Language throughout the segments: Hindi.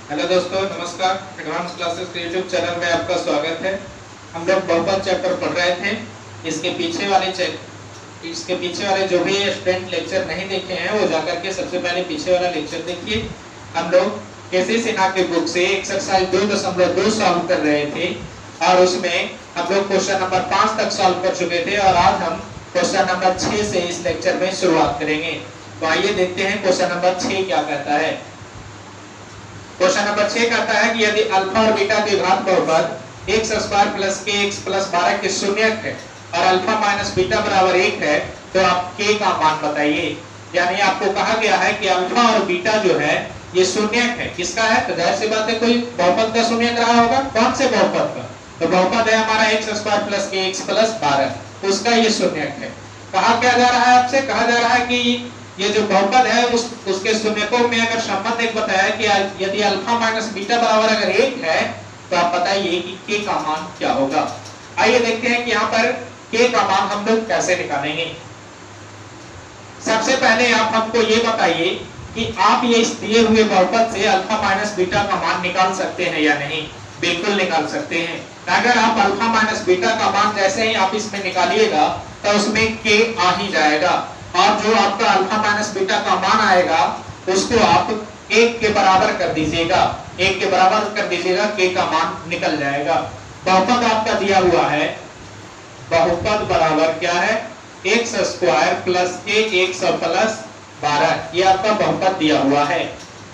हेलो दोस्तों, नमस्कार। एडवांस क्लासेस के यूट्यूब चैनल में आपका स्वागत है। हम लोग बहुपद चैप्टर पढ़ रहे थे। इसके पीछे वाले जो भी स्टूडेंट लेक्चर नहीं देखे हैं वो जाकर के सबसे पहले पीछे वाला लेक्चर देखिए। हम लोग केसी सिन्हा की बुक से एक्सरसाइज 2.2 सॉल्व कर रहे थे और उसमें हम लोग क्वेश्चन नंबर 5 तक सॉल्व कर चुके थे और आज हम क्वेश्चन नंबर 6 से इस लेक्चर में शुरुआत करेंगे। तो आइए देखते हैं क्वेश्चन नंबर 6 क्या कहता है। क्वेश्चन नंबर 6 कहता है कि यदि अल्फा और बीटा के घात बहुपद x square plus k x plus 12 के शून्यक है और अल्फा माइनस बीटा बराबर 1 है तो आप k का मान बताइए। यानी आपको कहा गया है कि अल्फा और बीटा जो है ये शून्यक है। किसका है? तो जाहिर सी बात है कोई बहुपद का शून्यक रहा होगा। कौन से बहुपद का? तो बहुपद है हमारा x square plus k x plus 12, उसका ये शून्यक है। कहा क्या जा रहा है आपसे? कहा जा रहा है कि ये जो बहुपद है उसके शून्यकों में अगर संबंध एक बताया कि यदि अल्फा माइनस बीटा बराबर अगर 1 है तो आप बताइए कि k का मान क्या होगा। आइए देखते हैं कि यहाँ पर k का मान हम लोग कैसे निकालेंगे। सबसे पहले आप हमको ये बताइए कि आप ये इस दिए हुए बहुपद से अल्फा माइनस बीटा का मान निकाल सकते हैं या नहीं। बिल्कुल निकाल सकते हैं। अगर आप अल्फा माइनस बीटा का मान जैसे ही आप इसमें निकालिएगा तो उसमें k आ ही जाएगा और जो आपका अल्फा माइनस बीटा का मान आएगा उसको आप 1 के बराबर कर दीजिएगा। 1 के बराबर कर दीजिएगा, k का मान निकल जाएगा। बहुपद आपका दिया हुआ है, बहुपद बराबर क्या है? x square plus k x plus 12, ये आपका बहुपद दिया हुआ है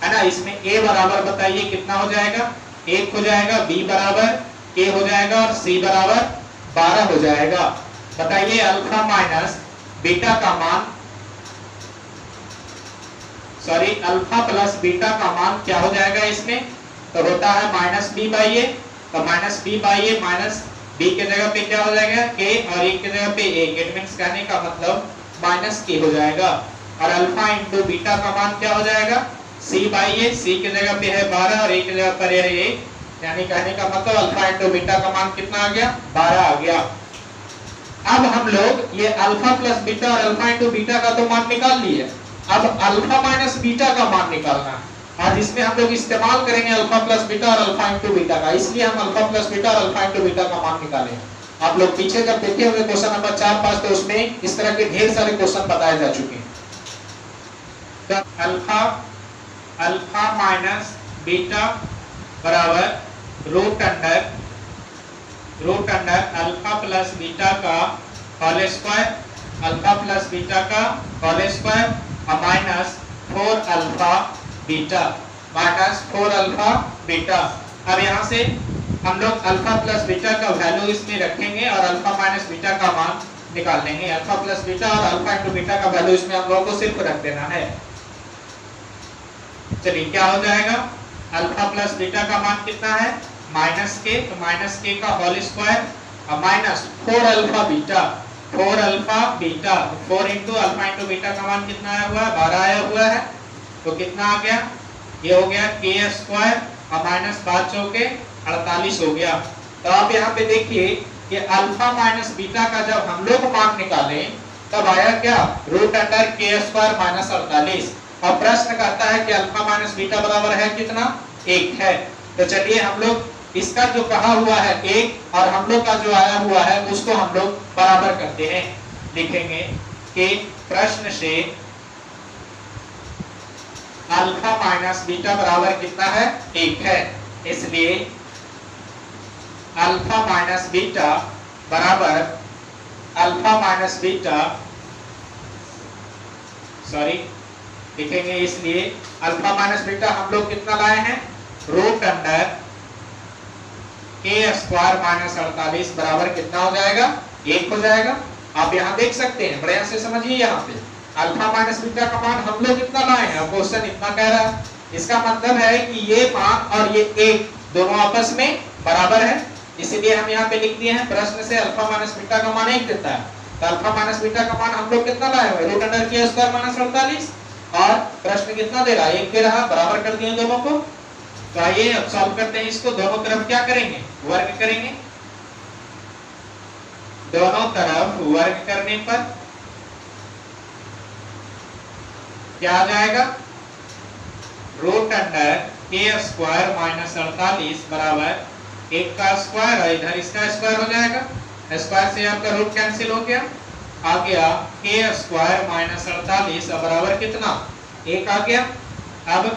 ना। इसमें a बराबर बताइए कितना हो जाएगा? 1 हो जाएगा, b बराबर k हो जाएगा और c बराबर 12 हो जाएगा। बताइए अल्फा माइनस बीटा का मान, अल्फा प्लस बीटा का मान क्या हो जाएगा इसमें? तो होता है माइनस बी बाई ए। तो minus B by A minus B के जगह पे क्या हो जाएगा? के और ए के जगह पे ए। इट मींस कहने का मतलब माइनस के हो जाएगा। और अल्फा इंटू बीटा का मान क्या हो जाएगा? सी बाई ए। सी के जगह पे है 12 और ए के जगह पर है 1। यानी कहने का मतलब अल्फा इंटू बीटा का मान कितना आ गया? 12 आ गया। अब हम लोग ये अल्फा प्लस बीटा और अल्फा इंटू बीटा का तो मान निकाल लिए। अब अल्फा माइनस बीटा का मान निकालना है और इसमें हम लोग इस्तेमाल करेंगे अल्फा प्लस बीटा और अल्फा इंटू बीटा का। इसलिए हम अल्फा प्लस बीटा और अल्फा इंटू बीटा का मान निकालें। आप लोग पीछे जब देखे हुए क्वेश्चन नंबर 4-5 तो उसमें इस तरह के ढेर सारे क्वेश्चन बताए जा चुके हैं। तो अल्फा माइनस बीटा बराबर root under alpha plus beta का whole square, alpha plus beta का होल स्क्वायर और माइनस 4 अल्फा बीटा। अब यहाँ से हम लोग अल्फा प्लस बीटा का वैल्यू इसमें रखेंगे और अल्फा माइनस बीटा का मान निकाल लेंगे। अल्फा प्लस बीटा और अल्फा इंटू बीटा का वैल्यू इसमें हम लोगों को सिर्फ रख देना है। चलिए क्या हो जाएगा? अल्फा प्लस बीटा का मान कितना है? माइनस के। तो माइनस के का होल स्क्वायर और minus 4 alpha beta. 4 into alpha into beta का मान कितना आया हुआ है? 12 आया हुआ है। तो कितना आ गया? ये हो गया के स्क्वायर और माइनस 5 चौके 48 हो गया। तो आप यहाँ पे देखिए कि अल्फा माइनस बीटा का जब हम लोग मान निकाले तब आया क्या? रूट अंडर के स्क्वायर माइनस 48। और प्रश्न कहता है कि अल्फा माइनस बीटा बराबर है कितना? 1 है। तो चलिए हम लोग इसका जो कहा हुआ है 1 और हम लोग का जो आया हुआ है उसको हम लोग बराबर करते हैं। लिखेंगे कि प्रश्न से अल्फा माइनस बीटा बराबर कितना है? 1 है। इसलिए अल्फा माइनस बीटा बराबर लिखेंगे। इसलिए अल्फा माइनस बीटा हम लोग कितना लाए हैं? रूट अंडर के स्क्वायर माइनस 48 बराबर कितना हो जाएगा? 1 हो जाएगा। आप यहाँ देख सकते हैं, बढ़िया से समझिए। यहाँ पे अल्फा माइनस बीटा का मान हम लोग कितना लाए हैं? क्वेश्चन इतना कह रहा है। इसका मतलब है कि ये मान और ये 1 दोनों आपस में बराबर है। इसीलिए हम यहाँ पे लिख दिए हैं प्रश्न से अल्फा माइनस बीटा का मान 1 देता है। तो अल्फा माइनस बीटा का मान हम लोग कितना लाए हुए? रूट अंडर के स्क्वायर माइनस 48 और प्रश्न कितना दे रहा है? 1 दे रहा। बराबर कर दिए दोनों को। तो आइए अब सॉल्व करते हैं इसको। दोनों तरफ क्या करेंगे? वर्ग करेंगे। दोनों तरफ वर्ग करने पर क्या आ जाएगा? रूट अंडर के स्क्वायर माइनस 48 बराबर 1 का स्क्वायर और इधर इसका स्क्वायर हो जाएगा, स्क्वायर से आपका रूट कैंसिल हो गया, आ गया के स्क्वायर माइनस 48 बराबर कितना 1 आ गया। अब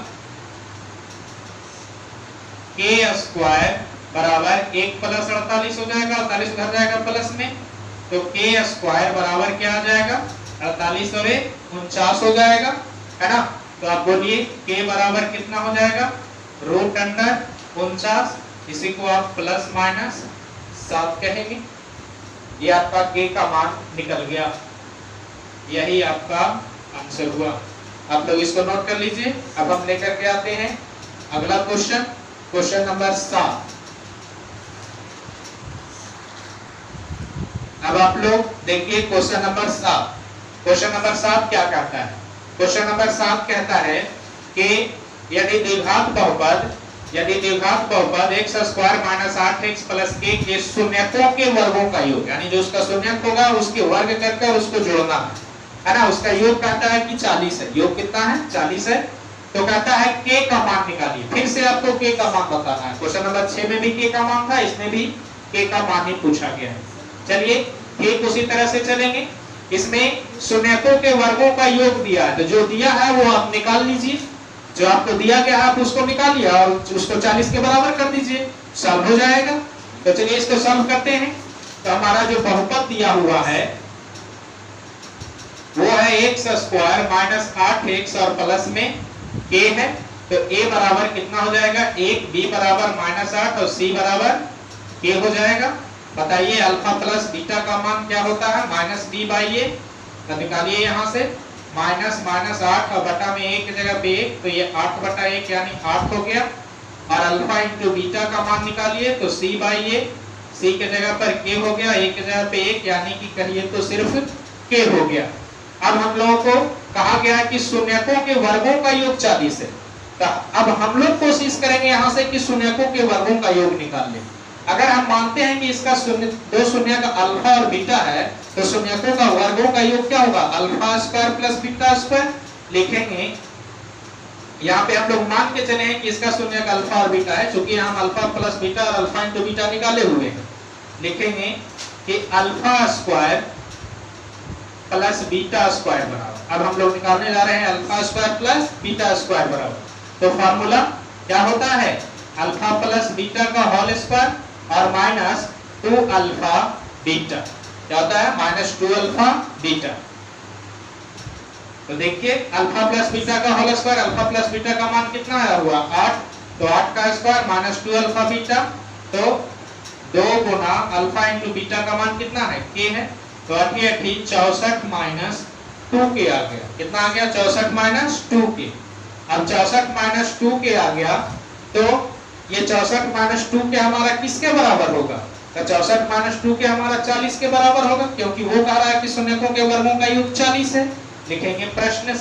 के स्क्वायर बराबर 1 प्लस 48 हो जाएगा, 48 उधर जाएगा प्लस में, तो के स्क्वायर बराबर क्या आ जाएगा 48 और 49 हो जाएगा, है ना। तो आप बोलिए के बराबर कितना हो जाएगा रूट अंडर 49, इसी को आप प्लस माइनस 7 कहेंगे। ये आपका के का मान निकल गया, यही आपका आंसर हुआ। आप लोग इसको नोट कर लीजिए। अब हम लेकर के आते हैं अगला क्वेश्चन, क्वेश्चन नंबर 7। अब आप लोग देखिए क्वेश्चन नंबर 7। क्वेश्चन नंबर 7 क्या कहता है? क्वेश्चन नंबर 7 कहता है कि यदि द्विघात बहुपद x square minus 8x plus के शून्यकों के वर्गों का योग, यानी जो उसका शून्यक होगा उसके वर्ग करके उसको जोड़ना है ना। उसका योग कहता है कि 40 है। योग कितना है 40 है। तो कहता है के का मान निकालिए। फिर से आपको के का मान बताना है। क्वेश्चन नंबर 6 में भी के का मान था, इसमें भी के का मान ही पूछा गया है। चलिए ठीक उसी तरह से चलेंगे। इसमें शून्यकों के वर्गों का योग दिया है, तो जो दिया है वो आप निकाल लीजिए। जो आपको दिया गया आप उसको निकालिए और उसको 40 के बराबर कर दीजिए, सॉल्व हो जाएगा। तो चलिए इसको सॉल्व करते हैं। तो हमारा जो बहुपद दिया हुआ है वो है एक्स स्क्वायर माइनस 8x और प्लस में के है। तो a बराबर कितना हो जाएगा 1, b बराबर माइनस 8 और c बराबर के हो जाएगा। बताइए अल्फा प्लस बीटा का मान क्या होता है माइनस b बाई ए। तो निकालिए यहाँ से माइनस माइनस 8 और बटा में 1 की जगह पे 1, तो ये 8 बटा 1 यानी 8 हो गया। और अल्फा इंटू बीटा का मान निकालिए तो c बाई ए, c के जगह पर k हो गया, 1 की जगह पे 1 यानी कि कहिए तो सिर्फ k हो गया। अब हम लोगों को कहा गया कि शून्यकों के वर्गों का योग 40 है। तो अब हम लोग कोशिश करेंगे यहाँ से कि शून्यकों के वर्गों का योग निकाल लें। अगर हम मानते हैं कि इसका दो शून्य का अल्फा और बीटा है, तो शून्यकों का वर्गों का योग क्या होगा alpha square plus beta square. लिखेंगे यहाँ पे हम लोग मान के चले हैं कि इसका शून्य का अल्फा और बीटा है, क्योंकि हम अल्फा प्लस बीटा और अल्फा इंटू बीटा निकाले हुए हैं। लिखेंगे कि alpha square plus beta square बराबर, अब हम लोग निकालने जा रहे हैं alpha square plus beta square बराबर। तो फार्मूला क्या होता है अल्फा प्लस बीटा का होल स्क्वायर और माइनस 2 अल्फा बीटा, क्या होता है माइनस 2 अल्फा बीटा। तो देखिए अल्फा प्लस बीटा का whole square, alpha plus beta का मान कितना आया हुआ 8, तो 8 का स्क्वायर माइनस 2 अल्फा बीटा, तो 2 गुना अल्फा इंटू बीटा का मान कितना है के है। तो 8 64 माइनस 2 के आ गया, कितना आ गया 64 माइनस 2 के। अब 64 माइनस 2 के आ गया, तो ये 64 माइनस 2 के हमारा किसके बराबर होगा? तो 64 माइनस 2 के हमारा 40 के बराबर होगा, क्योंकि वो कह रहा है कि शून्यकों के वर्गों का योग 40 है। लिखेंगे प्रश्न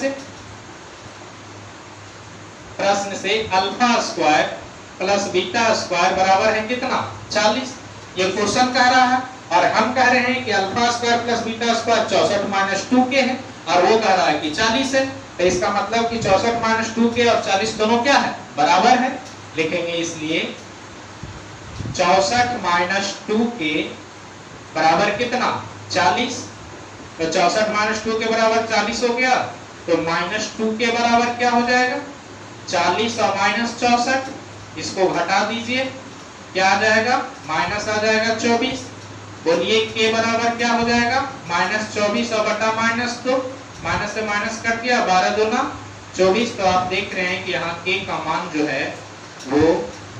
से alpha square plus beta square बराबर है कितना 40। ये क्वेश्चन कह रहा है और हम कह रहे हैं कि alpha square plus beta square 64 minus 2 के है और वो कह रहा है कि 40 है। तो इसका मतलब कि 64 माइनस 2 के और 40 दोनों क्या है बराबर है। लिखेंगे इसलिए 64 माइनस 2 के बराबर कितना 40। तो 64 माइनस 2 के बराबर 40 हो गया, तो माइनस 2 के बराबर क्या हो जाएगा 40 और माइनस 64, इसको घटा दीजिए, क्या आ जाएगा माइनस आ जाएगा 24। बोलिए के बराबर क्या हो जाएगा माइनस 24 और बटा माइनस 2, माइनस से माइनस कट गया 12 दूना 24। तो आप देख रहे हैं कि यहाँ के का मान जो है वो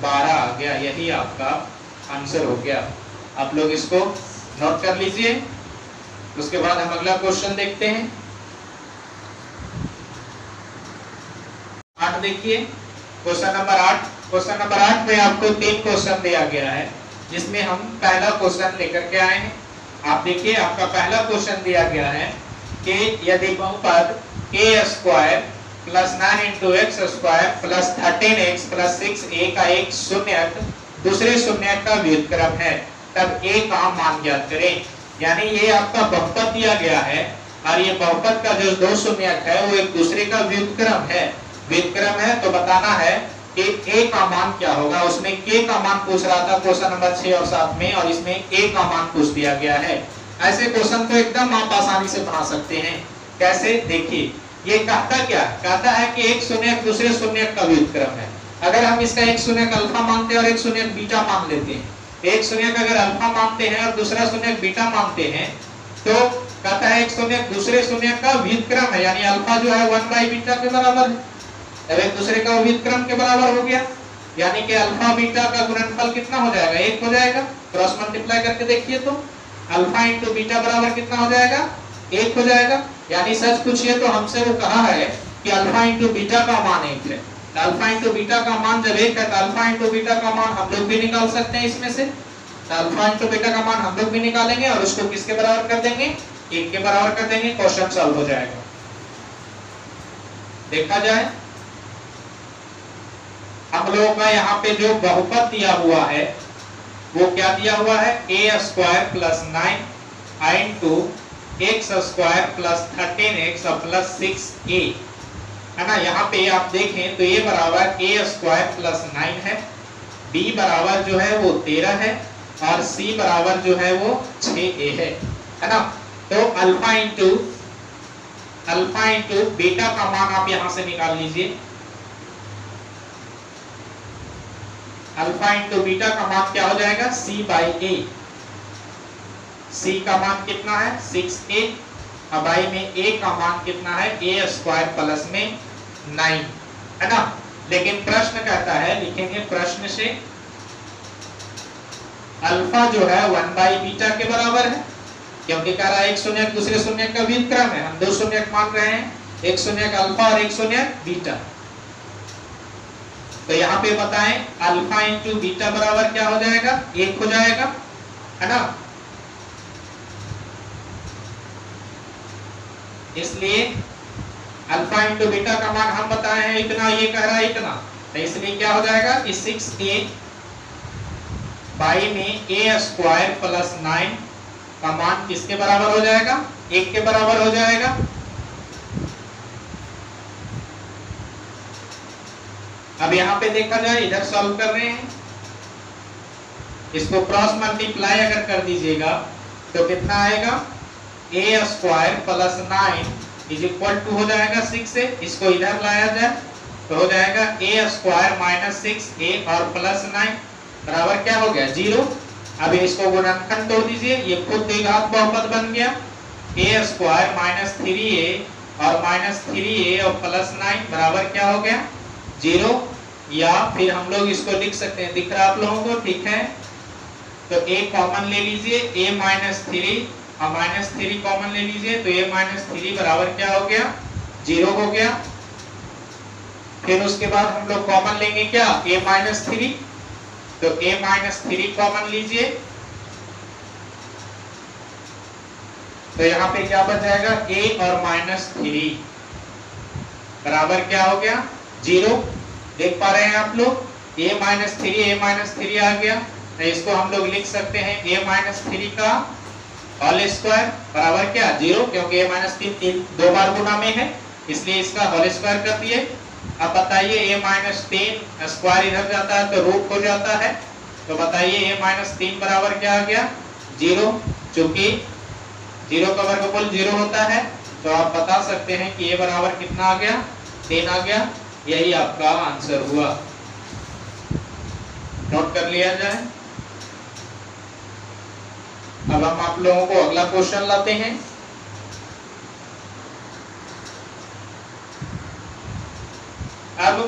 12 आ गया, यही आपका आंसर हो गया। आप लोग इसको नोट कर लीजिए। उसके बाद हम अगला क्वेश्चन देखते हैं। 8 देखिए क्वेश्चन नंबर 8। क्वेश्चन नंबर 8 में आपको 3 क्वेश्चन दिया गया है, जिसमें हम पहला क्वेश्चन लेकर के आए हैं। आप देखिए आपका पहला क्वेश्चन दिया गया है कि यदि बहुपद के square plus 9 into x square plus 13x plus 6a का एक शून्यक दूसरे शून्यक का व्युत्क्रम है, तब a का मान ज्ञात करें। यानी ये आपका बहुपद दिया गया है और ये बहुपद का जो दो शून्यक है वो एक दूसरे का व्युत्क्रम है। व्युत्क्रम है तो बताना है कि a का मान क्या होगा। उसमें k का मान पूछ रहा था क्वेश्चन नंबर 6 और 7 में, और इसमें a का मान पूछ दिया गया है। ऐसे क्वेश्चन को एकदम आप आसानी से बना सकते हैं। कैसे, देखिए ये कहता क्या, कहता है कि एक शून्यक दूसरे शून्यक का व्युत्क्रम है। अगर हम इसका एक शून्यक अल्फा मानते हैं और एक शून्यक बीटा मान लेते हैं, एक शून्यक अगर अल्फा मानते हैं और दूसरा शून्यक बीटा मानते हैं, तो कहता है एक शून्यक दूसरे शून्यक का व्युत्क्रम है, यानी अल्फा जो है 1 बीटा के बराबर है। अब एक दूसरे का व्युत्क्रम के बराबर हो गया, यानी कि अल्फा बीटा का गुणनफल कितना हो जाएगा, 1 हो जाएगा। क्रॉस मल्टीप्लाई करके देखिए तो अल्फा इंटू बीटा बराबर कितना हो जाएगा, 1 हो जाएगा। यानी सच पूछिए तो हमसे वो कहा है कि अल्फा इंटू बीटा का मान 1 है। अल्फा इंटू बीटा का मान जब 1 है तो अल्फा इंटू बीटा का मान हम लोग भी निकाल सकते हैं इसमें से। तो अल्फा इंटू बीटा का मान हम लोग भी निकालेंगे और उसको किसके बराबर कर देंगे, 1 के बराबर कर देंगे। क्वेश्चन सॉल्व हो जाएगा। देखा जाए हम लोगों का यहाँ पे जो बहुपद दिया हुआ है वो क्या दिया हुआ है, a square plus 9 into x square plus 13x plus 6a है ना। यहाँ पे आप देखें तो a बराबर a स्क्वायर प्लस 9 है, b बराबर जो है वो 13 है और c बराबर जो है वो 6a है ना। तो अल्फा इंटू बीटा का मान आप यहाँ से निकाल लीजिए। अल्फा इंटू बीटा का मान क्या हो जाएगा, c बाई a। c का मान कितना है 6a, अब i में a का मान कितना है, a स्क्वायर प्लस में 9 है ना। लेकिन प्रश्न कहता है, लिखेंगे प्रश्न से अल्फा जो है 1 बाई बीटा के बराबर है, क्योंकि कह रहा है एक शून्यक दूसरे शून्यक का व्युत्क्रम है। हम दो शून्यक मान रहे हैं, एक शून्यक अल्फा और एक शून्यक बीटा। तो यहाँ पे बताएं अल्फा इंटू बीटा बराबर क्या हो जाएगा, 1 हो जाएगा है ना। इसलिए अल्फा इंटू बीटा का मान हम बताए हैं इतना, ये कह रहा है इतना, तो इसलिए क्या हो जाएगा कि 6a बाई में a स्क्वायर प्लस 9 का मान किसके बराबर हो जाएगा, 1 के बराबर हो जाएगा। अब यहाँ पे देखा जाए, इधर सॉल्व कर रहे हैं, इसको क्रॉस मल्टीप्लाई अगर कर दीजिएगा तो कितना आएगा, a square plus 9 is equal to हो जाएगा 6 से। इसको इधर लाया जाए तो हो जाएगा a स्क्वायर माइनस 6a और प्लस 9 बराबर क्या हो गया, 0। अब इसको गुणनखंड तोड़ दीजिए, ये खुद द्विघात बहुपद बन गया। a स्क्वायर माइनस 3a और माइनस 3a और प्लस 9 बराबर क्या हो गया, 0। या फिर हम लोग इसको लिख सकते हैं, दिख रहा आप लोगों को, ठीक है। तो a कॉमन ले लीजिए, a माइनस 3 और माइनस 3 कॉमन ले लीजिए, तो a माइनस 3 बराबर क्या हो गया, 0 हो गया। फिर उसके बाद हम लोग कॉमन लेंगे क्या, a माइनस 3, तो a माइनस 3 कॉमन लीजिए, तो यहाँ पे क्या बच जाएगा, a और माइनस 3 बराबर क्या हो गया, 0। देख पा रहे हैं आप लोग, a माइनस 3 आ गया। तो इसको हम लोग लिख सकते हैं a माइनस 3 का होल स्क्वायर बराबर क्या, 0, क्योंकि a माइनस 3 दो बार गुना में है, इसलिए इसका होल स्क्वायर कर दिए। अब बताइए a माइनस 3 स्क्वायर इधर जाता है तो रूट हो जाता है, तो बताइए a माइनस 3 बराबर क्या आ गया, 0। चूंकि 0 का वर्गमूल 0 होता है, तो आप बता सकते हैं कि a बराबर कितना आ गया, 3 आ गया। यही आपका आंसर हुआ। नोट कर लिया जाए। अब हम आप लोगों को अगला क्वेश्चन लाते हैं। अब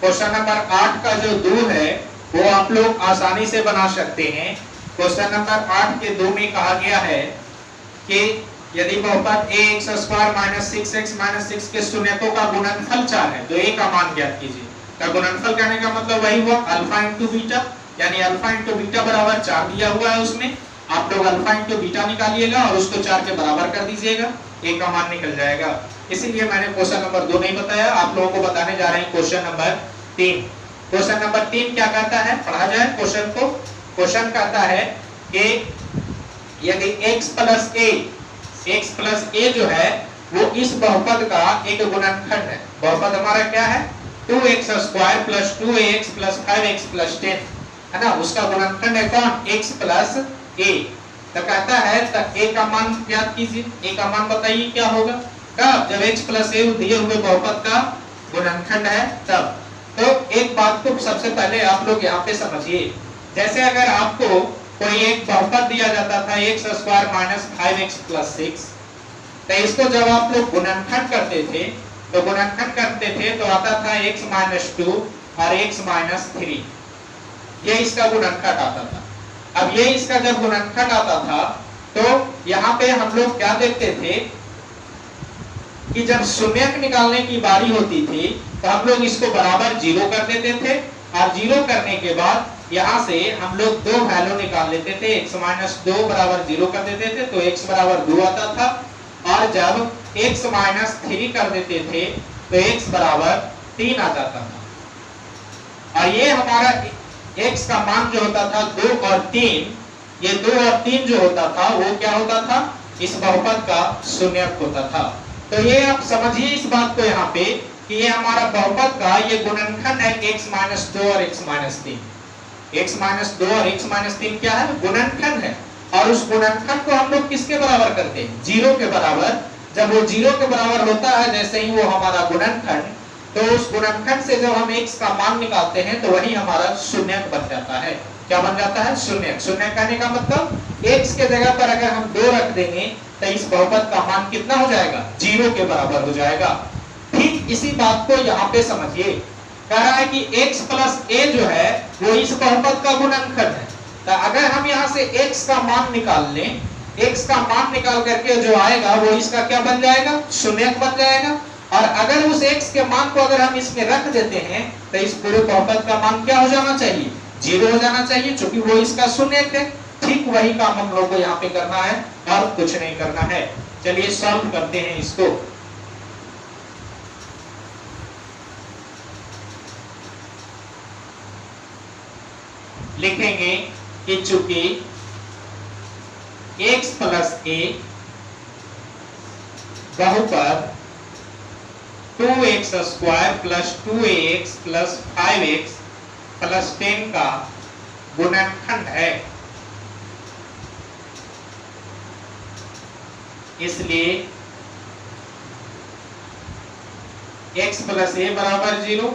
क्वेश्चन नंबर 8 का जो 2 है वो आप लोग आसानी से बना सकते हैं। क्वेश्चन नंबर 8 के 2 में कहा गया है कि यदि बहुपद ax square minus 6x minus 6 के शून्यकों का गुणनफल 4 है तो a का मान ज्ञात कीजिए। का गुणनफल कहने का मतलब वही हुआ अल्फा इंटू बीटा, यानी अल्फा इंटू बीटा बराबर 4 दिया हुआ है, उसमें आप लोग अल्फा इंटू बीटा निकालिएगा और उसको 4 के बराबर कर दीजिएगा, a का मान निकल जाएगा। इसीलिए मैंने क्वेश्चन नंबर 2 नहीं बताया, आप लोगों को बताने जा रहे हैं क्वेश्चन नंबर 3। क्वेश्चन नंबर 3 क्या कहता है, पढ़ा जाए क्वेश्चन को। क्वेश्चन कहता है कि यदि x प्लस a जो है वो इस बहुपद का एक गुणनखंड है। बहुपद हमारा क्या है? 2x square plus 2ax plus 5x plus 10 है ना, उसका गुणनखंड है कौन? x plus a। तो कहता है तब a का मान ज्ञात कीजिए। a का मान बताइए क्या होगा? कब? जब x प्लस a दिए हुए बहुपद का गुणनखंड है तब। तो एक बात को सबसे पहले आप लोग यहाँ पे समझिए, जैसे अगर आपको कोई एक बहुपद दिया जाता था x square minus 5x plus 6, तो इसको जब आप लोग गुणनखंड करते थे तो आता था x माइनस 2 और x माइनस 3, ये इसका गुणनखंड आता था। अब ये इसका जब गुणनखंड आता था तो यहाँ पे हम लोग क्या देखते थे कि जब शून्यक निकालने की बारी होती थी तो हम लोग इसको बराबर 0 कर देते थे, और 0 करने के बाद यहाँ से हम लोग दो वैल्यू निकाल लेते थे। x माइनस 2 बराबर 0 कर देते थे तो x बराबर 2 आता था, और जब x माइनस 3 कर देते थे तो x बराबर 3 आ जाता था। और ये हमारा x का मान जो होता था 2 और 3, ये 2 और 3 जो होता था वो क्या होता था? इस बहुपद का शून्यक होता था। तो ये आप समझिए इस बात को यहाँ पे कि ये हमारा बहुपद का ये गुणनखंड है x माइनस 2 और x माइनस 3। x माइनस 2 और x माइनस 3 क्या है? गुणनखंड है। और उस गुणनखंड को हम लोग किसके बराबर करते हैं? 0 के बराबर। जब वो 0 के बराबर होता है, जैसे ही वो हमारा गुणनखंड, तो उस गुणनखंड से जब हम x का मान निकालते हैं तो वही हमारा शून्यक बन जाता है। क्या बन जाता है? शून्यक। शून्यक कहने का मतलब x के जगह पर अगर हम 2 रख देंगे तो इस बहुपद का मान कितना हो जाएगा? 0 के बराबर हो जाएगा। ठीक इसी बात को यहाँ पे समझिए, कह रहा है कि x प्लस a जो है वो इस बहुपद का गुणनखंड है। तो अगर हम यहाँ से x का मान निकाल लें, x का मान निकाल करके जो आएगा वो इसका क्या बन जाएगा? शून्यक बन जाएगा। और अगर उस x के मान को अगर हम इसमें रख देते हैं तो इस पूरे बहुपद का मान क्या हो जाना चाहिए? 0 हो जाना चाहिए, क्योंकि वो इसका शून्यक है। ठीक वही काम हम लोग को यहाँ पे करना है और कुछ नहीं करना है। चलिए सॉल्व करते हैं इसको। लिखेंगे कि चूंकि x प्लस a बहुपद 2x square plus 2ax plus 5x plus 10 का गुणनखंड है, इसलिए x प्लस a बराबर 0,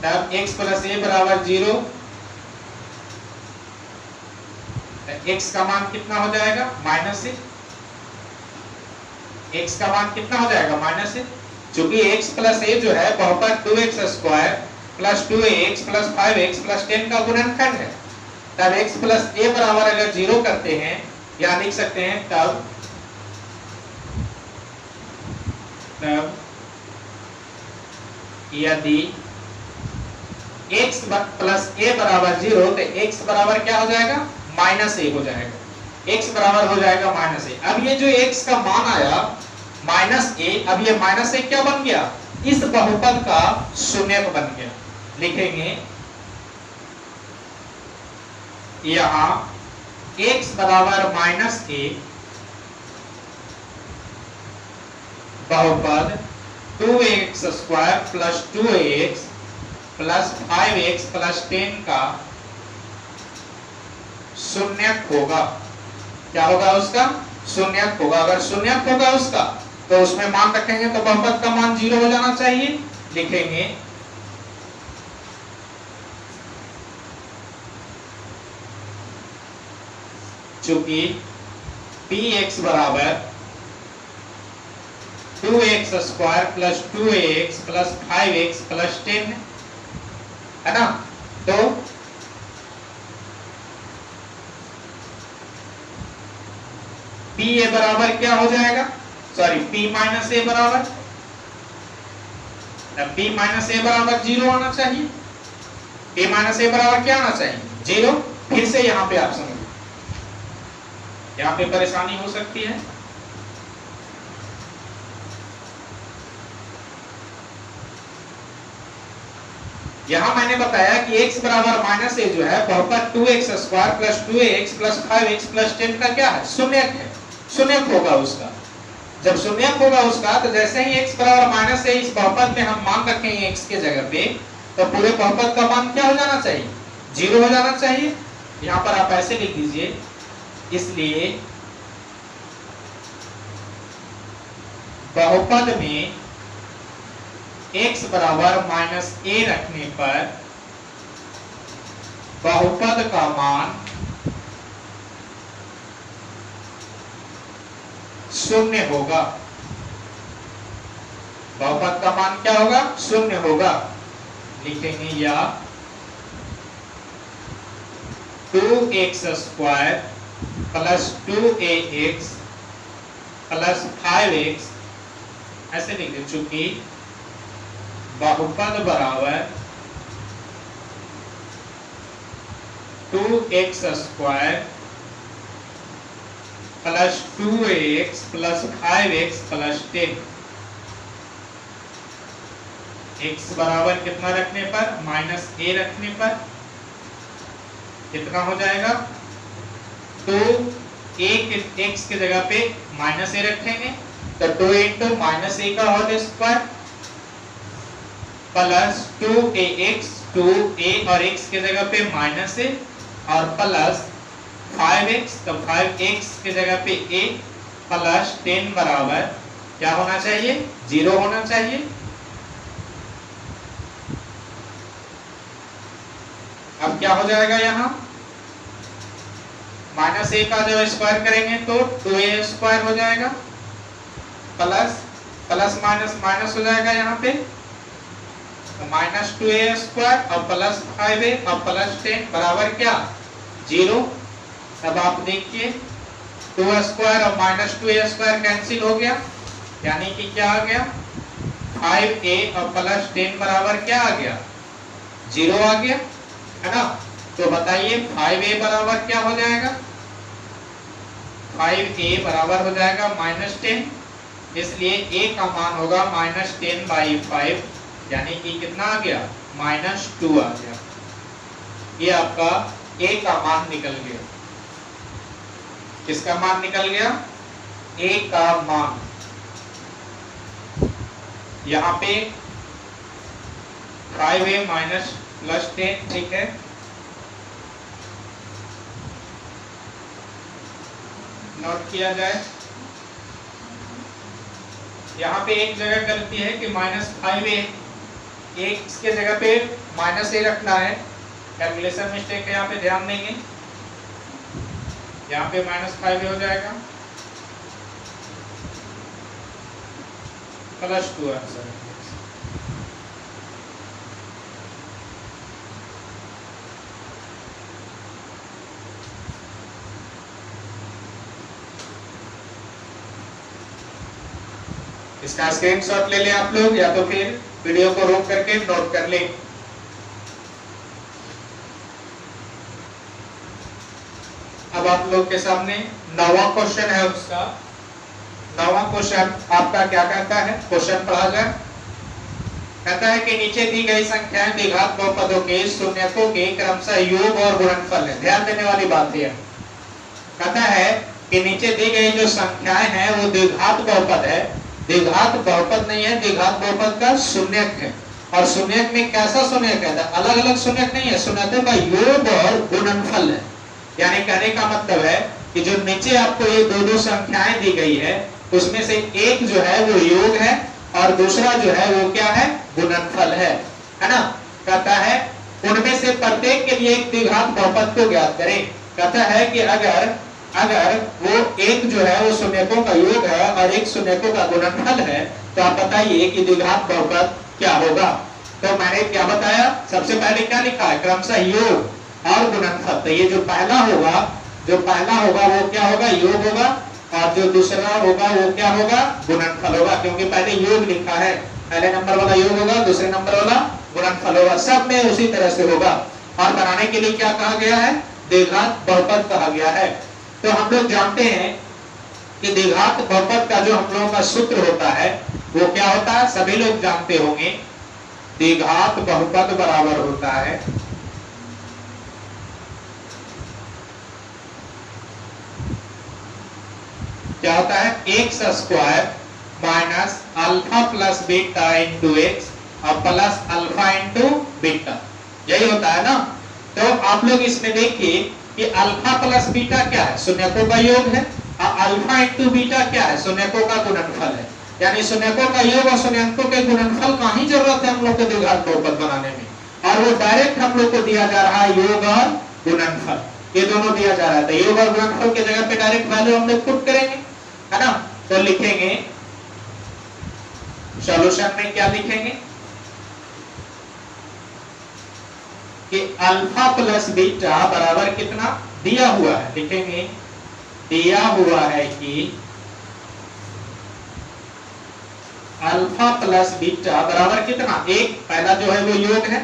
तब x प्लस a बराबर 0, x का मान कितना हो जाएगा? माइनस से। x का मान कितना हो जाएगा? माइनस से। चूंकि x प्लस a जो है बहुपद 2x square plus 2ax plus 5x plus 10 का गुणनखंड है, तब x प्लस a बराबर अगर 0 करते हैं, या लिख सकते हैं तब यदि x प्लस a बराबर 0 तो x बराबर क्या हो जाएगा? माइनस a हो जाएगा। x बराबर हो जाएगा माइनस a। अब ये जो x का मान आया माइनस a, अब ये माइनस a क्या बन गया? इस बहुपद का शून्यक बन गया। लिखेंगे यहाँ x बराबर माइनस a बहुपद 2x square plus 2ax plus 5x plus 10 का शून्यक होगा। क्या होगा उसका? शून्यक होगा। अगर शून्यक होगा उसका तो उसमें मान रखेंगे तो बहुपद का मान 0 हो जाना चाहिए। लिखेंगे चूंकि px बराबर 2x square plus 2ax plus 5x plus 10 है ना, तो p a बराबर क्या हो जाएगा? सॉरी, p माइनस a बराबर, p माइनस a बराबर 0 आना चाहिए। p माइनस a बराबर क्या आना चाहिए? 0। फिर से यहाँ पे आप समझिए, यहाँ पे परेशानी हो सकती है। यहाँ मैंने बताया कि x बराबर माइनस a जो है बहुपद 2x square plus 2ax plus 5x plus 10 का क्या है, शून्यक है, शून्यक होगा उसका। जब शून्यक होगा उसका तो जैसे ही x बराबर माइनस a इस बहुपद में हम मान रखेंगे x के जगह पे, तो पूरे बहुपद का मान क्या हो जाना चाहिए, 0 हो जाना चाहिए। यहाँ पर आप ऐसे लिख दीजिए, इसलिए बहुपद में x बराबर माइनस a रखने पर बहुपद का मान शून्य होगा। बहुपद का मान क्या होगा, शून्य होगा। लिखेंगे या 2x square plus 2ax plus 5x ऐसे लिखें, चूंकि बहुपद बराबर 2x square plus 2ax plus 5x plus 10। x बराबर कितना रखने पर, माइनस a रखने पर कितना हो जाएगा, तो x की जगह पे माइनस a रखेंगे तो 2 इंटू माइनस a का whole square plus 2ax, 2a और x की जगह पे माइनस a और प्लस 5x, तो 5x की जगह पे a प्लस 10 बराबर क्या होना चाहिए, 0 होना चाहिए। अब क्या हो जाएगा, यहाँ माइनस a का जब स्क्वायर करेंगे तो 2a स्क्वायर हो जाएगा प्लस प्लस माइनस माइनस हो जाएगा यहाँ पे, तो माइनस 2a स्क्वायर और प्लस 5a और प्लस 10 बराबर क्या, 0। अब आप देखिए 2 स्क्वायर और माइनस 2a स्क्वायर कैंसिल हो गया, यानी कि क्या आ गया, 5a और प्लस 10 बराबर क्या आ गया, 0 आ गया, है ना। तो बताइए 5a बराबर क्या हो जाएगा, 5a बराबर हो जाएगा माइनस 10, इसलिए a का मान होगा माइनस 10/5, यानी कि कितना आ गया, माइनस 2 आ गया। ये आपका a का मान निकल गया। किसका मान निकल गया, a का मान। यहाँ पे 5a माइनस प्लस 10, ठीक है। नोट किया जाए, यहाँ पे एक जगह गलती है कि माइनस 5a, x के जगह पे माइनस a रखना है, कैलकुलेशन मिस्टेक है, यहाँ पे ध्यान देंगे। यहाँ पे माइनस 5a हो जाएगा प्लस 2 आंसर। इसका स्क्रीनशॉट ले लें आप लोग, या तो फिर वीडियो को रोक करके नोट कर लें। अब आप लोग के सामने 9वां क्वेश्चन है, उसका 9वां क्वेश्चन आपका क्या कहता है, क्वेश्चन पढ़ा जाए। कहता है कि नीचे दी गई संख्याएं द्विघात बहुपदों के शून्यकों के क्रमशः योग और गुणनफल है। ध्यान देने वाली बात है, कहता है कि नीचे दी गई जो संख्याएं हैं वो द्विघात बहुपद है। द्विघात बहुपद नहीं है, द्विघात बहुपद का शून्यक है। और शून्यक में कैसा शून्यक है, अलग अलग शून्यक नहीं है, शून्यकों का योग और गुणनफल है। यानी कहने का मतलब है कि जो नीचे आपको ये दो संख्याएं दी गई है, उसमें से एक जो है वो योग है और दूसरा जो है वो क्या है, गुणनफल है ना। कहता है उनमें से प्रत्येक के लिए एक द्विघात बहुपद को ज्ञात करें। कहता है कि अगर वो एक जो है वो शून्यकों का योग है और एक शून्यकों का गुणनफल है, तो आप बताइए कि द्विघात बहुपद क्या होगा। तो मैंने क्या बताया, सबसे पहले क्या लिखा है, क्रमशः योग और गुणनफल। तो ये जो पहला होगा वो क्या होगा, योग होगा, और जो दूसरा होगा वो क्या होगा, गुणनफल होगा। क्योंकि पहले योग लिखा है, पहले नंबर वाला योग होगा, दूसरे नंबर वाला गुणनफल होगा, सब में उसी तरह से होगा। और बनाने के लिए क्या कहा गया है, द्विघात बहुपद कहा गया है। तो हम लोग जानते हैं कि द्विघात बहुपद का जो हम लोगों का सूत्र होता है वो क्या होता है, सभी लोग जानते होंगे द्विघात बहुपद बराबर होता है क्या होता है, x square minus alpha plus beta into x और प्लस अल्फा इंटू बीटा, यही होता है ना। तो आप लोग इसमें देखिए कि अल्फा प्लस बीटा क्या है, शून्यकों का योग है, और अल्फा इंटू बीटा क्या है, शून्यकों का गुणनफल है। यानी शून्यकों का योग और शून्यकों के गुणनफल का ही जरूरत है हम लोग को द्विघात बहुपद बनाने में, और वो डायरेक्ट हम लोग को दिया जा रहा है योग और गुणनफल, ये दोनों दिया जा रहा है। तो योग और गुणनफल की जगह पे डायरेक्ट वैल्यू हम लोग पुट करेंगे, है ना। तो लिखेंगे सॉल्यूशन में क्या लिखेंगे कि अल्फा प्लस बीटा बराबर कितना दिया हुआ है, लिखेंगे दिया हुआ है कि अल्फा प्लस बीटा बराबर कितना, एक पहला जो है वो योग है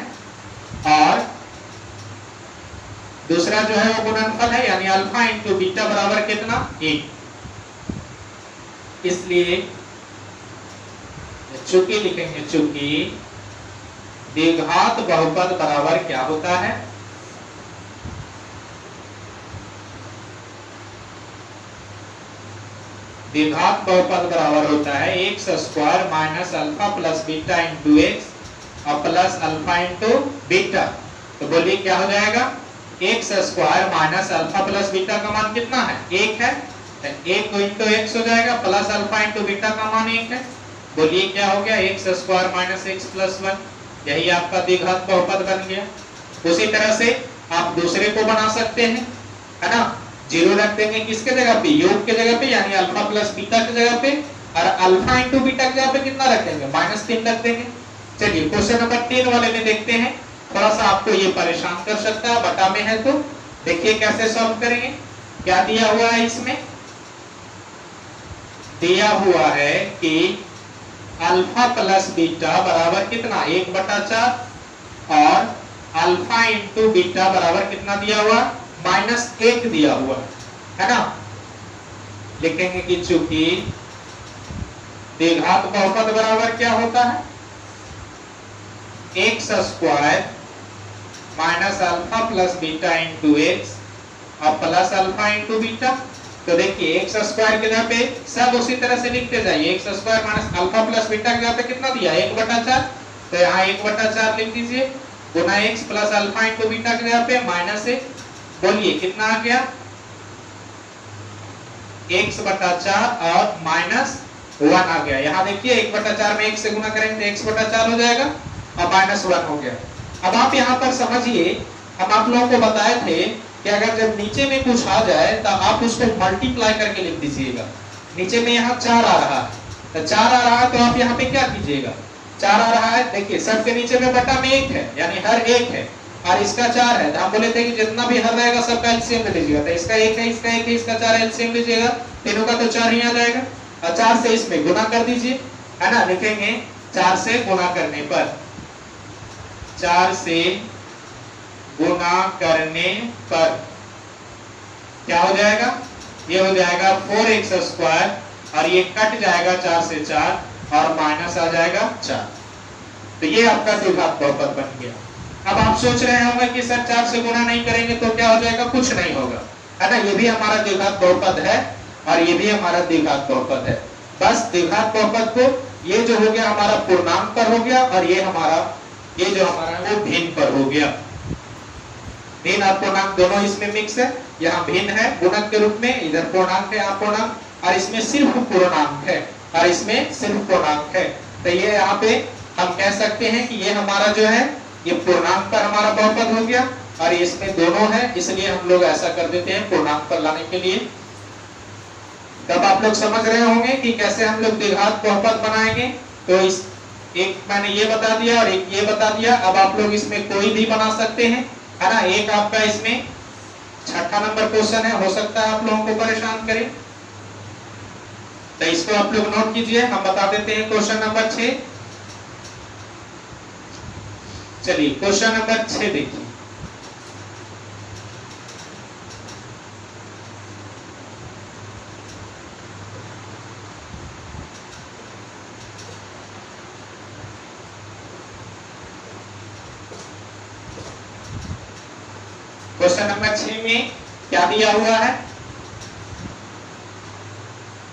और दूसरा जो है वो गुणनफल है, यानी अल्फा इंटू बीटा बराबर कितना, एक। इसलिए चूंकि लिखेंगे चूंकि द्विघात बहुपद बराबर क्या होता है, द्विघात बहुपद बराबर होता है x square minus alpha plus beta into x और प्लस अल्फा इंटू बीटा। तो बोलिए क्या हो जाएगा, x square minus alpha plus beta का मान कितना है, एक है, एक इंटू एक्स हो जाएगा, प्लस अल्फा इंटू बीटा का मान एक है। बोलिए क्या हो गया, x square minus x plus one, यही आपका द्विघात बहुपद बन गया। उसी तरह से आप दूसरे को बना सकते हैं, है ना। जीरो रख देंगे किसके जगह पे, योग के जगह पे, यानी अल्फा प्लस बीटा की जगह पे, और अल्फा इंटू बीटा की जगह पे कितना रख देंगे, -3 रख देंगे। चलिए क्वेश्चन नंबर 3 वाले में देखते हैं, थोड़ा सा आपको ये परेशान कर सकता है, बटा में है, तो देखिए कैसे सॉल्व करेंगे। क्या दिया हुआ है इसमें, दिया हुआ है कि अल्फा प्लस बीटा बराबर कितना, 1/4 और अल्फा इंटू बीटा बराबर कितना दिया हुआ, -1 दिया हुआ है ना। लिखेंगे कि चूंकि द्विघात बहुपद बराबर क्या होता है, x square minus alpha plus beta into x और प्लस अल्फा इंटू बीटा। तो देखिए एक्स स्क्वायर की जगह पे सब उसी तरह से लिखते जाइए, x square minus alpha plus beta की जगह पे कितना दिया, 1/4, तो यहाँ 1/4 लिख दीजिए, गुना x plus alpha into beta की जगह पे -1, बोलिए कितना आ गया, x/4 और -1 आ गया। यहाँ देखिए 1/4 में 1 से गुना करेंगे तो x/4 हो जाएगा और -1 हो गया। अब आप यहाँ पर समझिए, हम आप लोगों को बताए थे कि अगर जब नीचे में कुछ आ जाए तो आप उसको मल्टीप्लाई करके लिख दीजिएगा। नीचे में यहाँ 4 आ रहा है, तो 4 आ रहा है तो आप यहाँ पे क्या कीजिएगा, 4 आ रहा है, देखिए सबके नीचे में बटा में 1 है, यानी हर एक है, और इसका 4 है, तो हम बोले थे कि जितना भी हर रहेगा सबका एलसीएम ले लीजिएगा। तो इसका 1 है, इसका 1 है, इसका 4 एलसीएम लीजिएगा, तीनों का तो 4 ही आ जाएगा, और 4 से इसमें गुना कर दीजिए, है ना। लिखेंगे 4 से गुना करने पर, 4 से गुना करने पर क्या हो जाएगा, ये हो जाएगा 4x स्क्वायर, और ये कट जाएगा 4 से 4 और माइनस आ जाएगा 4। तो ये आपका द्विघात बहुपद बन गया। अब आप सोच रहे होंगे कि सर 4 से गुना नहीं करेंगे तो क्या हो जाएगा, कुछ नहीं होगा, है ना। ये भी हमारा द्विघात बहुपद है और ये भी हमारा द्विघात बहुपद है। बस द्विघात बहुपद को ये जो हो गया हमारा पूर्णांक पर हो गया, और ये जो हमारा वो भिन्न पर हो गया। भिन्न और पूर्णांक दोनों इसमें मिक्स है, यहाँ भिन्न है गुणक के रूप में, इधर पूर्णांक है अपूर्णांक, और इसमें सिर्फ पूर्णांक है और इसमें सिर्फ पूर्णांक है। तो ये यहाँ पे हम कह सकते हैं कि ये हमारा जो है ये पूर्णांक पर हमारा बहुपद हो गया, और इसमें दोनों है, इसलिए हम लोग ऐसा कर देते हैं पूर्णांक पर लाने के लिए। तब आप लोग समझ रहे होंगे कि कैसे हम लोग द्विघात बहुपद बनाएंगे। तो इस एक मैंने ये बता दिया और एक ये बता दिया, अब आप लोग इसमें कोई भी बना सकते हैं, है ना। एक आपका इसमें 6ठा नंबर क्वेश्चन है, हो सकता है आप लोगों को परेशान करे, तो इसको आप लोग नोट कीजिए। हम बता देते हैं क्वेश्चन नंबर 6। चलिए क्वेश्चन नंबर 6 देखिए, क्वेश्चन नंबर 6 में क्या दिया हुआ है?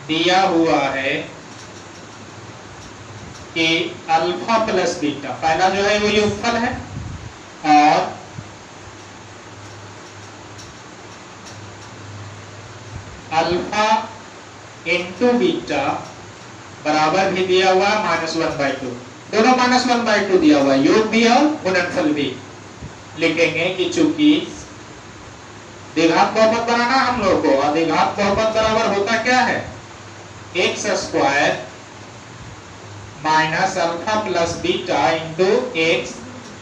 दिया हुआ है कि अल्फा प्लस बीटा, पहला जो है वो योगफल है, और अल्फा इंटू बीटा बराबर भी दिया हुआ -1/2, दोनों -1/2 दिया हुआ है, योग भी और गुणनफल भी। लिखेंगे कि चूंकि द्विघात बहुपद बनाना हम लोग को, और द्विघात बहुपद बराबर होता क्या है? X square minus alpha plus beta into x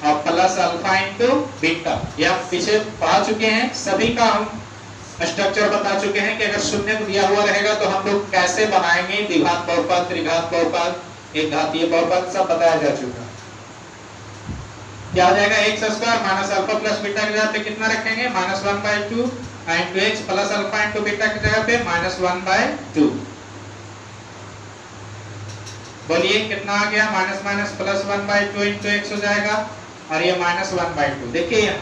और प्लस अल्फा इंटू बीटा। ये आप पीछे पढ़ा चुके हैं, सभी का हम स्ट्रक्चर बता चुके हैं कि अगर शून्य दिया हुआ रहेगा तो हम लोग कैसे बनाएंगे द्विघात बहुपद, त्रिघात बहुपद, एक घातीय बहुपद, सब बताया जा चुका है। क्या हो जाएगा? X square minus alpha plus beta की जगह पे कितना रखेंगे? -1/2 into x plus alpha into beta की जगह पे -1/2। बोलिए कितना आ गया? Minus minus plus 1/2 into x हो जाएगा, और ये -1/2। देखिए यहाँ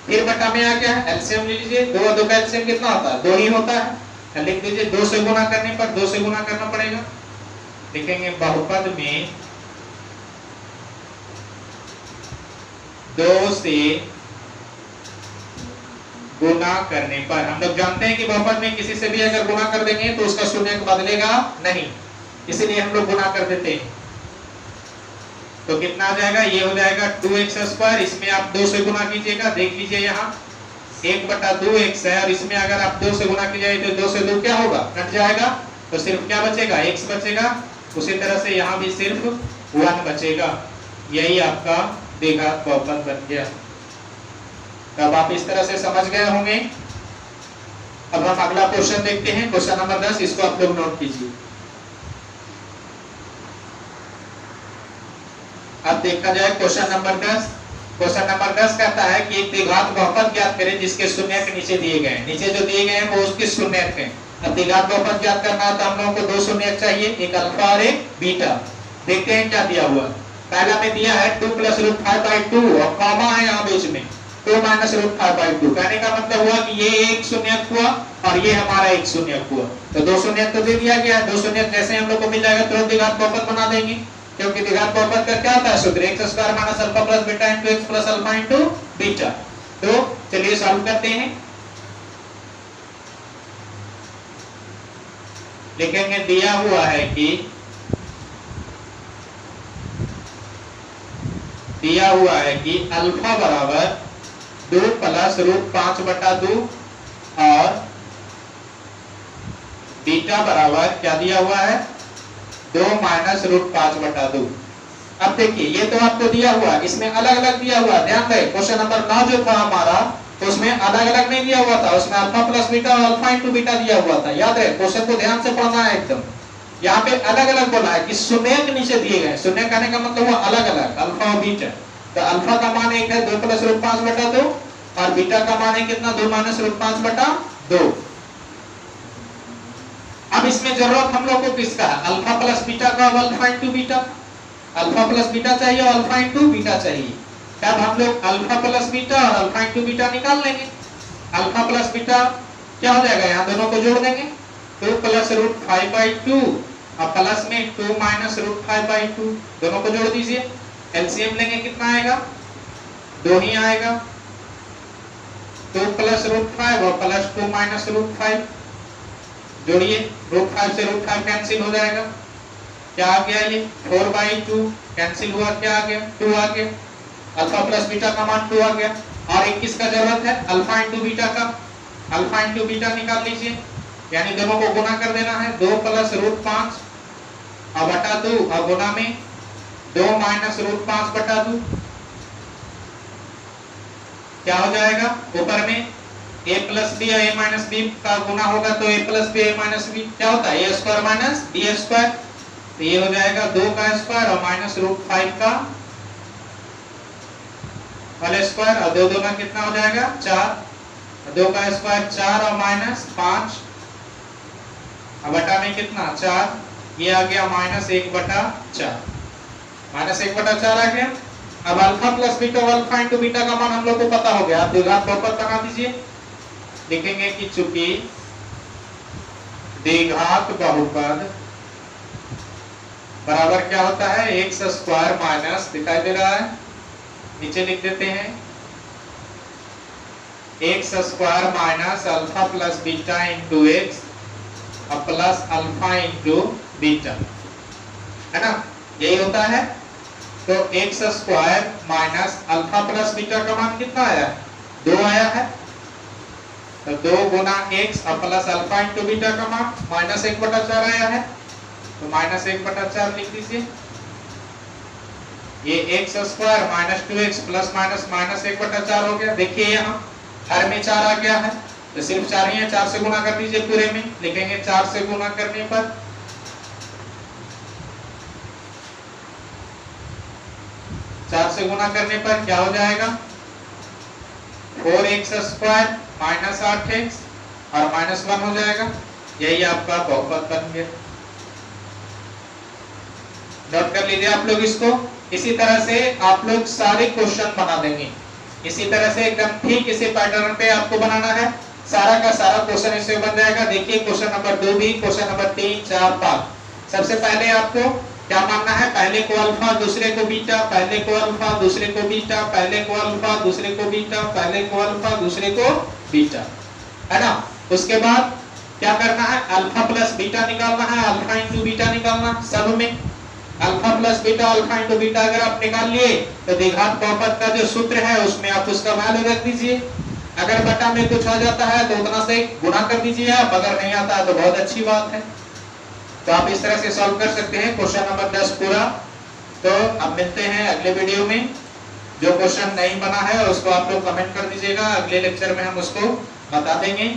फिर बटा में आ गया, एलसीएम ले लीजिए, 2 और 2 का एलसीएम कितना होता है? 2 ही होता है। लिख दीजिए 2 से गुणा करने पर 2 से गुणा करना पड़ेगा। लिखेंगे बहुपद में 2 से गुणा करने पर, हम लोग जानते हैं कि बहुपद में किसी से भी अगर गुणा कर देंगे तो उसका शून्य बदलेगा नहीं, इसीलिए हम लोग गुणा कर देते हैं। तो कितना आ जाएगा? ये हो जाएगा 2x², इसमें आप 2 से गुणा कीजिएगा, देख लीजिए यहाँ 1/2x है, और इसमें अगर आप 2 से गुणा कीजिए तो 2 से 2 क्या होगा? कट जाएगा, तो सिर्फ क्या बचेगा? x बचेगा। उसी तरह से यहाँ भी सिर्फ 1 बचेगा। यही आपका द्विघात बहुपद बन गया। तब आप इस तरह से समझ गए होंगे। अब हम अगला क्वेश्चन देखते हैं, क्वेश्चन नंबर 10, इसको आप लोग नोट कीजिए। अब देखा जाए क्वेश्चन नंबर 10। क्वेश्चन नंबर 10 कहता है कि एक द्विघात बहुपद ज्ञात करें जिसके शून्य के नीचे दिए गए हैं। नीचे जो दिए गए हैं वो उसके शून्य हैं। अब द्विघात बहुपद ज्ञात करना है तो हम लोगों को 2 शून्य चाहिए, एक अल्फा और एक बीटा। देखते हैं क्या दिया हुआ। पहला में दिया है 2 + √5/2 और कॉमा है यहाँ बीच में 2 - √5/2। कहने का मतलब हुआ कि ये एक शून्य हुआ और ये हमारा एक शून्य हुआ, तो 2 शून्य तो दे दिया गया। 2 शून्य जैसे हम लोग को मिल जाएगा तुरंत द्विघात बहुपद बना देंगे, क्योंकि द्विघात बहुपद का क्या होता है सूत्र? x² - alpha plus beta into x plus alpha into beta. तो चलिए सॉल्व करते हैं। लिखेंगे दिया हुआ है कि अल्फा बराबर 2 + √5/2 और बीटा बराबर क्या दिया हुआ है? 2 - √5/2। अब देखिए ये तो आपको दिया हुआ, इसमें अलग अलग दिया हुआ। ध्यान दें क्वेश्चन नंबर 9 जो था हमारा, तो उसमें अलग अलग नहीं दिया हुआ था, उसमें अल्फा प्लस बीटा और अल्फा इंटू बीटा दिया हुआ था। याद रहे, क्वेश्चन को ध्यान से पढ़ना है एकदम। यहाँ पे अलग अलग बोला है कि शून्य के नीचे दिए गए। शून्य कहने का मतलब हुआ अलग अलग अल्फा और बीटा। तो अल्फा का मान एक है 2 + √5/2 और बीटा का मान है कितना? 2 - √5/2। अब इसमें जरूरत हम लोग को किसका है? अल्फा प्लस बीटा का, alpha into beta. Alpha plus beta चाहिए और अल्फा इंटू बीटा चाहिए। तब हम लोग अल्फा प्लस बीटा और अल्फा इंटू बीटा निकाल लेंगे। अल्फा प्लस बीटा क्या हो जाएगा? यहाँ दोनों को जोड़ देंगे, 2 + √5/2 और प्लस में 2 - √5/2, दोनों को जोड़ दीजिए। एलसीएम लेंगे, कितना आएगा? 2 ही आएगा। 2 + √5 और प्लस 2 - √5 जोड़िए, √5 से √5 कैंसिल हो जाएगा। क्या आ गया? ये 4/2 कैंसिल हुआ, क्या आ गया? 2 आ गया। अल्फा प्लस बीटा का मान 2 आ गया। और एक किसका जरूरत है? अल्फा इंटू बीटा का। अल्फा इंटू बीटा निकाल लीजिए, यानी दोनों को गुना कर देना है। 2 + √5 और बटा 2 और गुना में 2 - √5/2 क्या हो जाएगा? ऊपर में a + b और a - b का गुना होगा तो a + b a - b क्या होता है? a² - b²। तो ये हो जाएगा 2 का स्क्वायर और -√5 का होल स्क्वायर, और 2 दूना कितना हो जाएगा? 4। 2 का स्क्वायर 4 और -5 और बटा में कितना? 4। ये आ गया -1/4। -1/4 आ गया। अब alpha plus beta, alpha into beta का मान हम लोग को पता हो गया। आप द्विघात बहुपद बना दीजिए, लिखेंगे कि चूंकि द्विघात बहुपद बराबर क्या होता है, एक्स स्क्वायर माइनस, दिखाई दे रहा है, नीचे लिख देते हैं, x square minus alpha plus beta into x plus alpha into beta, है ना, यही होता है। तो x square minus alpha plus beta का मान कितना आया, 2 आया है। तो 2 गुना x plus alpha into beta का मान माइनस 1/4 आया है, तो माइनस 1/4 लिख दीजिए। ये x square minus 2x plus minus minus 1/4 हो गया। देखिए यहाँ हर में 4 आ गया है, तो सिर्फ 4 ही है, 4 से गुना कर दीजिए पूरे में, लिखेंगे 4 से गुना करने पर 4 से गुना करने पर क्या हो जाएगा, 4x स्क्वायर माइनस 8x और माइनस 1 हो जाएगा। यही आपका बहुपद बन गया। नोट कर लीजिए आप लोग इसको। इसी तरह से आप लोग सारे क्वेश्चन बना देंगे, इसी तरह से एकदम ठीक इसी पैटर्न पे आपको बनाना है। सारा का सारा क्वेश्चन इससे बन जाएगा। देखिए क्वेश्चन नंबर 2 भी, क्वेश्चन नंबर 3, 4, 5। सबसे पहले आपको क्या मानना है, पहले को अल्फा दूसरे को बीटा, पहले को अल्फा दूसरे को बीटा, पहले को अल्फा दूसरे को बीटा, पहले को अल्फा दूसरे को बीटा, है ना। उसके बाद क्या करना है, अल्फा प्लस बीटा निकालना है, अल्फा इंटू बीटा निकालना। सब में alpha plus beta, alpha into beta अगर आप निकाल लिए तो द्विघात बहुपद का जो सूत्र है उसमें आप उसका वैल्यू रख दीजिए। अगर बटा में कुछ आ जाता है तो उतना से गुणा कर दीजिए आप, अगर नहीं आता तो बहुत अच्छी बात है। तो आप इस तरह से सॉल्व कर सकते हैं क्वेश्चन नंबर 10 पूरा। तो अब मिलते हैं अगले वीडियो में। जो क्वेश्चन नहीं बना है उसको आप लोग कमेंट कर दीजिएगा, अगले लेक्चर में हम उसको बता देंगे।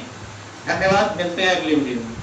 धन्यवाद, मिलते हैं अगले वीडियो में।